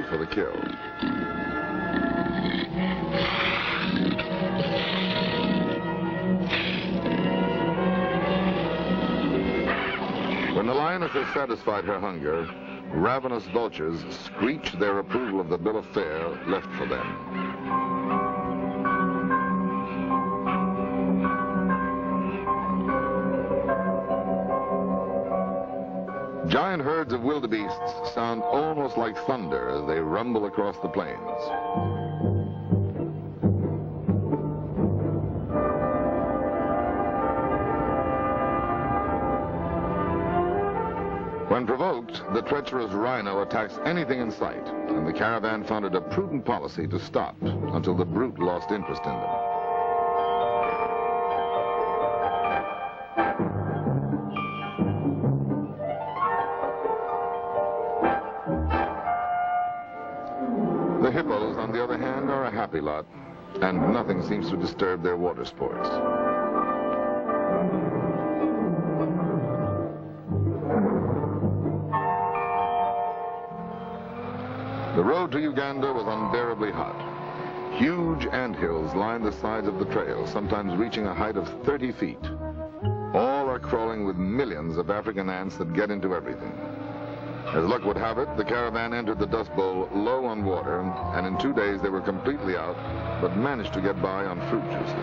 for the kill. When the lioness has satisfied her hunger, ravenous vultures screech their approval of the bill of fare left for them. Giant herds of wildebeests sound almost like thunder as they rumble across the plains. When provoked, the treacherous rhino attacks anything in sight, and the caravan found it a prudent policy to stop until the brute lost interest in them. The hippos, on the other hand, are a happy lot, and nothing seems to disturb their water sports. The road to Uganda was unbearably hot. Huge anthills line the sides of the trail, sometimes reaching a height of 30 feet. All are crawling with millions of African ants that get into everything. As luck would have it, the caravan entered the Dust Bowl low on water, and in 2 days they were completely out, but managed to get by on fruit juices.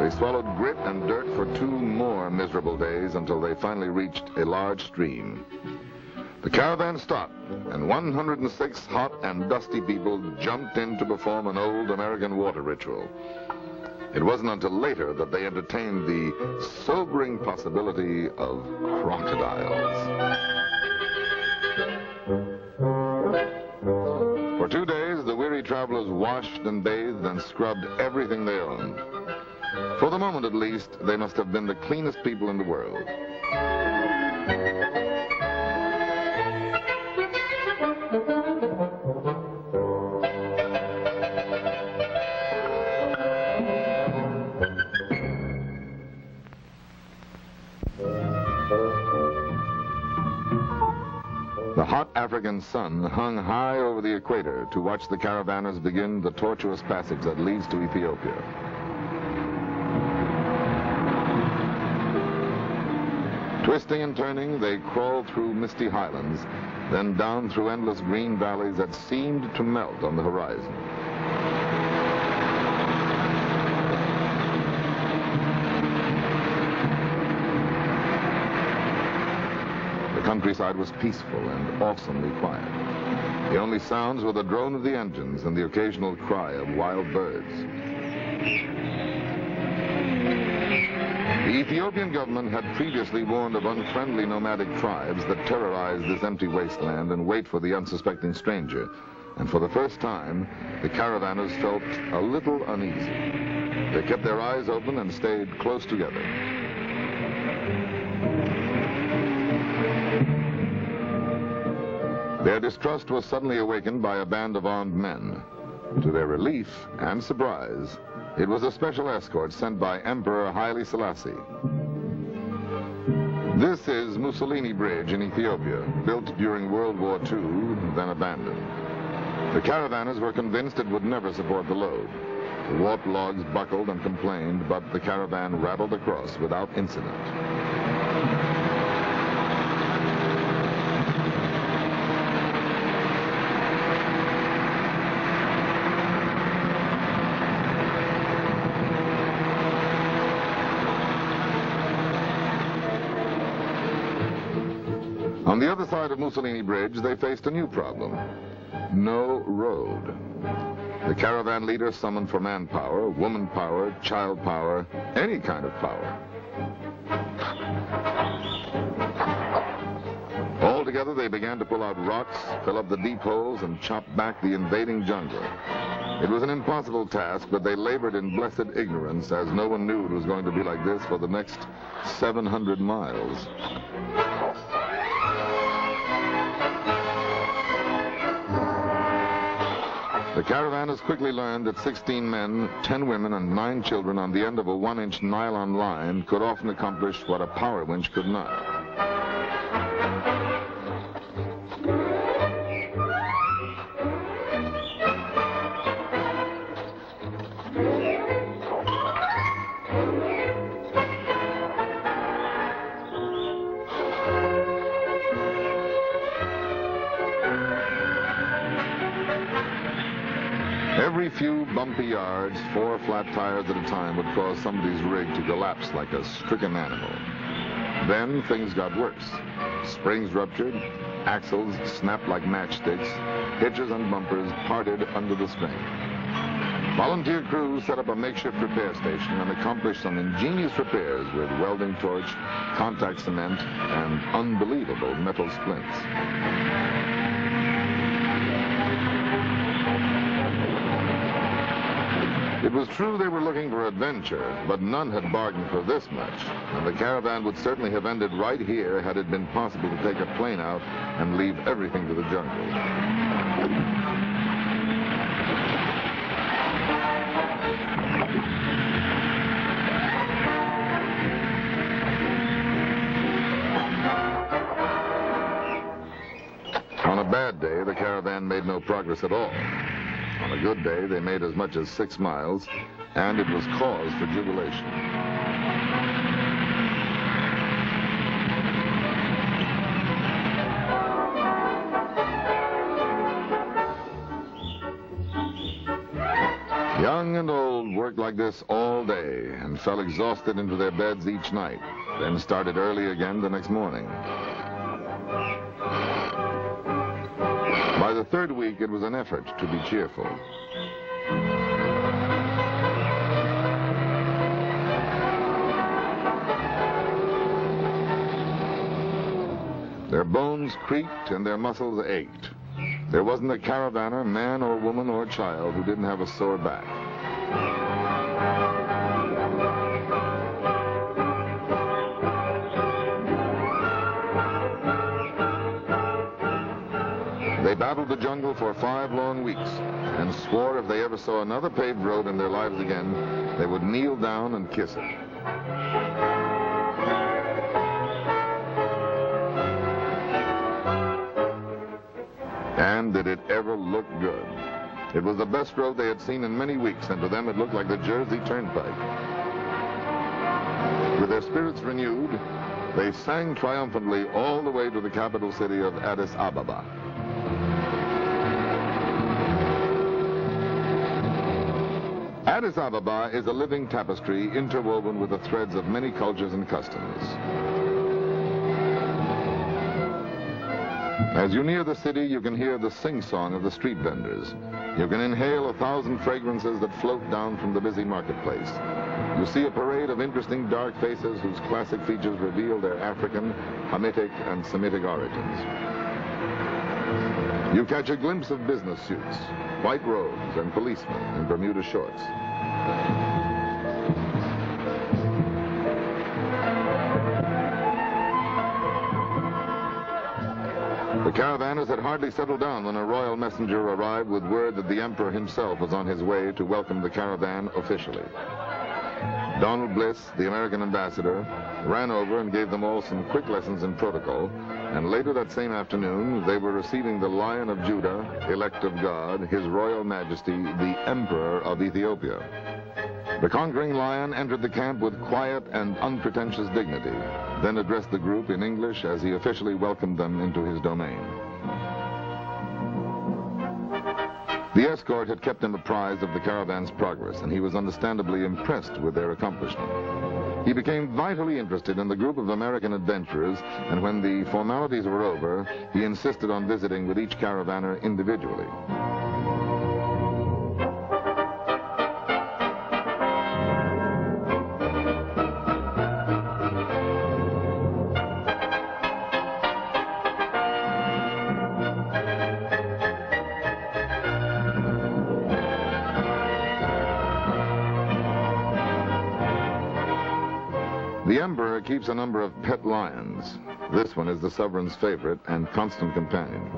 They swallowed grit and dirt for 2 more miserable days until they finally reached a large stream. The caravan stopped, and 106 hot and dusty people jumped in to perform an old American water ritual. It wasn't until later that they entertained the sobering possibility of crocodiles. For 2 days, the weary travelers washed and bathed and scrubbed everything they owned. For the moment, at least, they must have been the cleanest people in the world. The hot African sun hung high over the equator to watch the caravanners begin the tortuous passage that leads to Ethiopia. Twisting and turning, they crawled through misty highlands, then down through endless green valleys that seemed to melt on the horizon. The countryside was peaceful and awesomely quiet. The only sounds were the drone of the engines and the occasional cry of wild birds. The Ethiopian government had previously warned of unfriendly nomadic tribes that terrorize this empty wasteland and wait for the unsuspecting stranger. And for the first time, the caravanners felt a little uneasy. They kept their eyes open and stayed close together. Their distrust was suddenly awakened by a band of armed men. To their relief and surprise, it was a special escort sent by Emperor Haile Selassie. This is Mussolini Bridge in Ethiopia, built during World War II, then abandoned. The caravanners were convinced it would never support the load. The warped logs buckled and complained, but the caravan rattled across without incident. On the other side of Mussolini Bridge, they faced a new problem: no road. The caravan leader summoned for manpower, woman power, child power, any kind of power. All together, they began to pull out rocks, fill up the deep holes, and chop back the invading jungle. It was an impossible task, but they labored in blessed ignorance, as no one knew it was going to be like this for the next 700 miles. The caravanners quickly learned that 16 men, 10 women, and 9 children on the end of a 1-inch nylon line could often accomplish what a power winch could not. Every few bumpy yards, 4 flat tires at a time would cause somebody's rig to collapse like a stricken animal. Then things got worse. Springs ruptured, axles snapped like matchsticks, hitches and bumpers parted under the strain. Volunteer crews set up a makeshift repair station and accomplished some ingenious repairs with welding torch, contact cement, and unbelievable metal splints. It was true they were looking for adventure, but none had bargained for this much, and the caravan would certainly have ended right here had it been possible to take a plane out and leave everything to the jungle. On a bad day, the caravan made no progress at all. On a good day, they made as much as 6 miles, and it was cause for jubilation. Young and old worked like this all day and fell exhausted into their beds each night, then started early again the next morning. By the 3rd week, it was an effort to be cheerful. Their bones creaked and their muscles ached. There wasn't a caravaner, man or woman or child, who didn't have a sore back. They battled the jungle for 5 long weeks and swore if they ever saw another paved road in their lives again, they would kneel down and kiss it. And did it ever look good? It was the best road they had seen in many weeks, and to them it looked like the Jersey Turnpike. With their spirits renewed, they sang triumphantly all the way to the capital city of Addis Ababa. Addis Ababa is a living tapestry interwoven with the threads of many cultures and customs. As you near the city, you can hear the sing-song of the street vendors. You can inhale 1,000 fragrances that float down from the busy marketplace. You see a parade of interesting dark faces whose classic features reveal their African, Hamitic, and Semitic origins. You catch a glimpse of business suits, white robes, and policemen in Bermuda shorts. The caravanners had hardly settled down when a royal messenger arrived with word that the emperor himself was on his way to welcome the caravan officially. Donald Bliss, the American ambassador, ran over and gave them all some quick lessons in protocol, and later that same afternoon, they were receiving the Lion of Judah, elect of God, His Royal Majesty, the Emperor of Ethiopia. The conquering lion entered the camp with quiet and unpretentious dignity, then addressed the group in English as he officially welcomed them into his domain. The escort had kept him apprised of the caravan's progress, and he was understandably impressed with their accomplishment. He became vitally interested in the group of American adventurers, and when the formalities were over, he insisted on visiting with each caravaner individually. The emperor keeps a number of pet lions. This one is the sovereign's favorite and constant companion.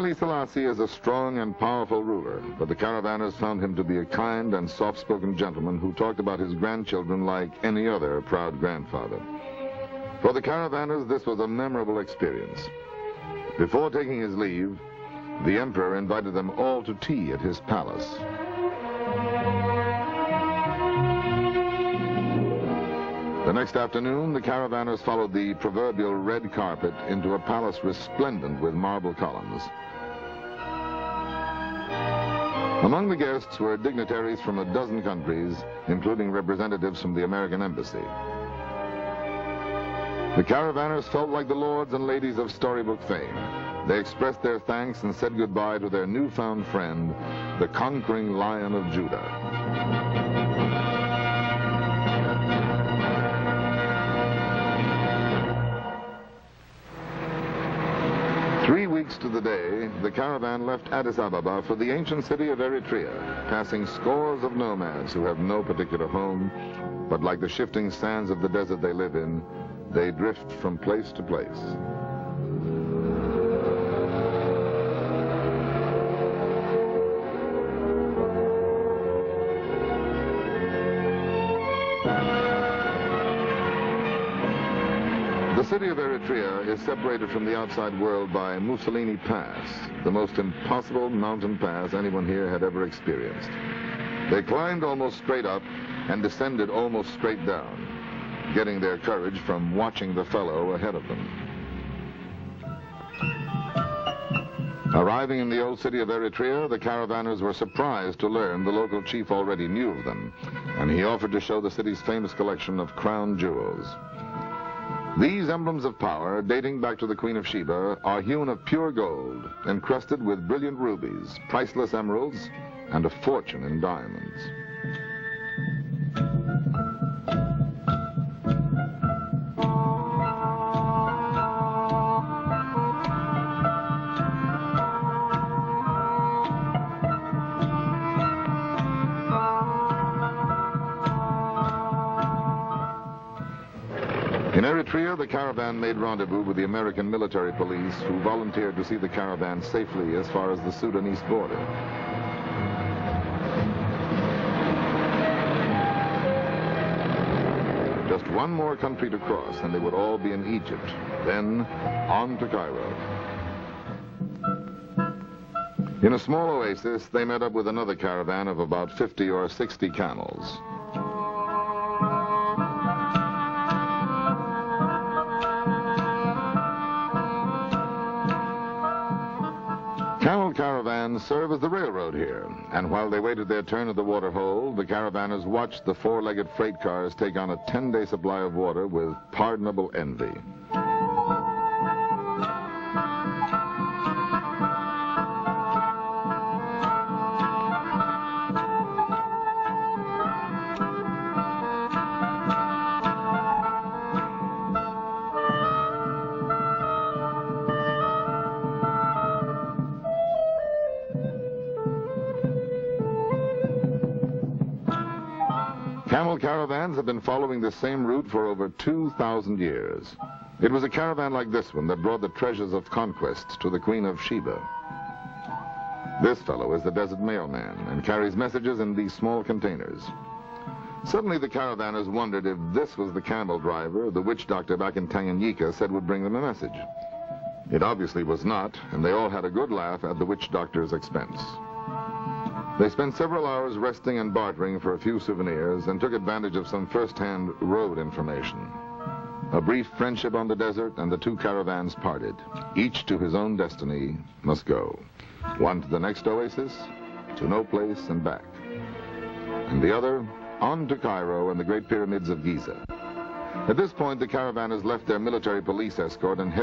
Haile Selassie is a strong and powerful ruler, but the caravanners found him to be a kind and soft-spoken gentleman who talked about his grandchildren like any other proud grandfather. For the caravanners, this was a memorable experience. Before taking his leave, the emperor invited them all to tea at his palace. The next afternoon, the caravanners followed the proverbial red carpet into a palace resplendent with marble columns. Among the guests were dignitaries from a dozen countries, including representatives from the American embassy. The caravanners felt like the lords and ladies of storybook fame. They expressed their thanks and said goodbye to their newfound friend, the conquering Lion of Judah. 3 weeks to the day, the caravan left Addis Ababa for the ancient city of Eritrea, passing scores of nomads who have no particular home, but like the shifting sands of the desert they live in, they drift from place to place. The city of Eritrea is separated from the outside world by Mussolini Pass, the most impossible mountain pass anyone here had ever experienced. They climbed almost straight up and descended almost straight down, getting their courage from watching the fellow ahead of them. Arriving in the old city of Eritrea, the caravanners were surprised to learn the local chief already knew of them, and he offered to show the city's famous collection of crown jewels. These emblems of power, dating back to the Queen of Sheba, are hewn of pure gold, encrusted with brilliant rubies, priceless emeralds, and a fortune in diamonds. In Eritrea, the caravan made rendezvous with the American military police, who volunteered to see the caravan safely as far as the Sudanese border. Just one more country to cross, and they would all be in Egypt. Then, on to Cairo. In a small oasis, they met up with another caravan of about 50 or 60 camels. Camel caravans serve as the railroad here, and while they waited their turn at the water hole, the caravanners watched the four-legged freight cars take on a 10-day supply of water with pardonable envy. Camel caravans have been following the same route for over 2,000 years. It was a caravan like this one that brought the treasures of conquest to the Queen of Sheba. This fellow is the desert mailman and carries messages in these small containers. Suddenly the caravanners wondered if this was the camel driver the witch doctor back in Tanganyika said would bring them a message. It obviously was not, and they all had a good laugh at the witch doctor's expense. They spent several hours resting and bartering for a few souvenirs and took advantage of some first-hand road information. A brief friendship on the desert, and the two caravans parted. Each to his own destiny must go. One to the next oasis, to no place and back. And the other, on to Cairo and the Great Pyramids of Giza. At this point, the caravanners left their military police escort and headed